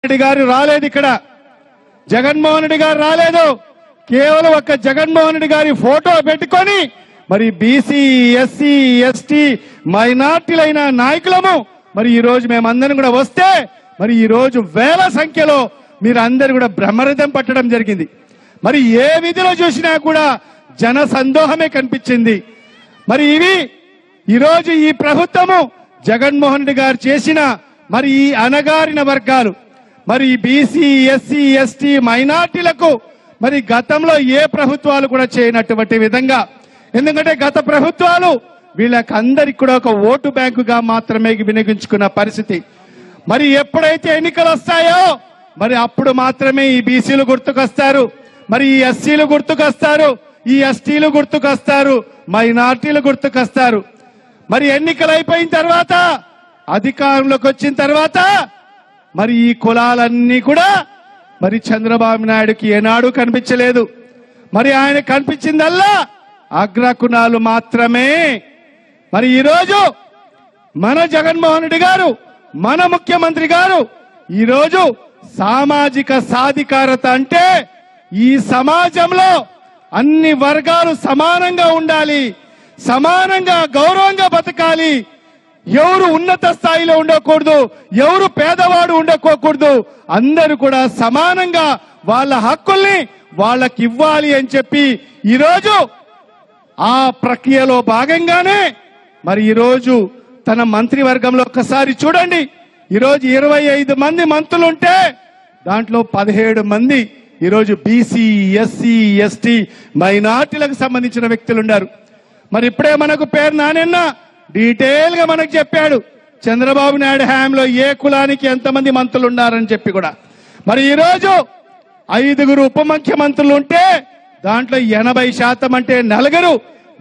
రెడ్డి గారు రాలేదు. ఇక్కడ జగన్మోహన్ రెడ్డి గారు రాలేదు. కేవలం ఒక జగన్మోహన్ రెడ్డి గారి ఫోటో పెట్టుకొని మరి బీసీ, ఎస్సీ, ఎస్టీ, మైనార్టీలైన నాయకులము మరి ఈ రోజు మేమందరం కూడా వస్తే మరి ఈ రోజు వేల సంఖ్యలో మీరు అందరు కూడా బ్రహ్మరథం పట్టడం జరిగింది. మరి ఏ విధిలో చూసినా కూడా జన సందోహమే కనిపించింది. మరి ఇవి ఈరోజు ఈ ప్రభుత్వము జగన్మోహన్ రెడ్డి గారు చేసిన మరి ఈ అణగారిన వర్గాలు మరి బీసీ, ఎస్సీ, ఎస్టీ, మైనార్టీలకు మరి గతంలో ఏ ప్రభుత్వాలు కూడా చేయనటువంటి విధంగా, ఎందుకంటే గత ప్రభుత్వాలు వీళ్ళకందరికి కూడా ఒక ఓటు బ్యాంకుగా మాత్రమే వినియోగించుకున్న పరిస్థితి. మరి ఎప్పుడైతే ఎన్నికలు వస్తాయో మరి అప్పుడు మాత్రమే ఈ బీసీలు గుర్తుకొస్తారు, మరి ఈ ఎస్సీలు గుర్తుకొస్తారు, ఈ ఎస్టీలు గుర్తుకొస్తారు, మైనార్టీలు గుర్తుకొస్తారు. మరి ఎన్నికలు అయిపోయిన తర్వాత అధికారంలోకి వచ్చిన తర్వాత మరి ఈ కులాలన్నీ కూడా మరి చంద్రబాబు నాయుడుకి ఏనాడు కనిపించలేదు. మరి ఆయన కనిపించిందల్లా అగ్రకులాలు మాత్రమే. మరి ఈరోజు మన జగన్మోహన్ రెడ్డి గారు, మన ముఖ్యమంత్రి గారు ఈరోజు సామాజిక సాధికారత అంటే ఈ సమాజంలో అన్ని వర్గాలు సమానంగా ఉండాలి, సమానంగా గౌరవంగా బతకాలి, ఎవరు ఉన్నత స్థాయిలో ఉండకూడదు, ఎవరు పేదవాడు ఉండకూడదు, అందరూ కూడా సమానంగా వాళ్ళ హక్కుల్ని వాళ్ళకి ఇవ్వాలి అని చెప్పి ఈరోజు ఆ ప్రక్రియలో భాగంగానే మరి ఈరోజు తన మంత్రివర్గంలో ఒక్కసారి చూడండి. ఈరోజు 25 మంది మంత్రులుంటే దాంట్లో 17 మంది ఈరోజు బీసీ, ఎస్సీ, ఎస్టీ, మైనార్టీలకు సంబంధించిన వ్యక్తులు ఉన్నారు. మరి ఇప్పుడే మనకు పేరు నానెన్న డీటెయిల్ గా మనకు చెప్పాడు చంద్రబాబు నాయుడు హయాంలో ఏ కులానికి ఎంతమంది మంత్రులు ఉన్నారని చెప్పి కూడా. మరి ఈరోజు 5 ఉప ముఖ్యమంత్రులు ఉంటే దాంట్లో 80% అంటే 4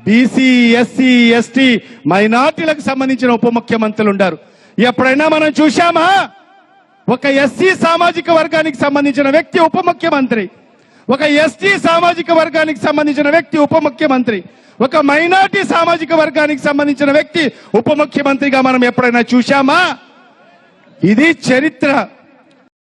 బీసీ, ఎస్సీ, ఎస్టీ, మైనార్టీలకు సంబంధించిన ఉప ముఖ్యమంత్రులు ఉన్నారు. ఎప్పుడైనా మనం చూశామా ఒక ఎస్సీ సామాజిక వర్గానికి సంబంధించిన వ్యక్తి ఉప ముఖ్యమంత్రి, ఒక ఎస్టీ సామాజిక వర్గానికి సంబంధించిన వ్యక్తి ఉప ముఖ్యమంత్రి, ఒక మైనార్టీ సామాజిక వర్గానికి సంబంధించిన వ్యక్తి ఉప ముఖ్యమంత్రిగా మనం ఎప్పుడైనా చూశామా? ఇది చరిత్ర.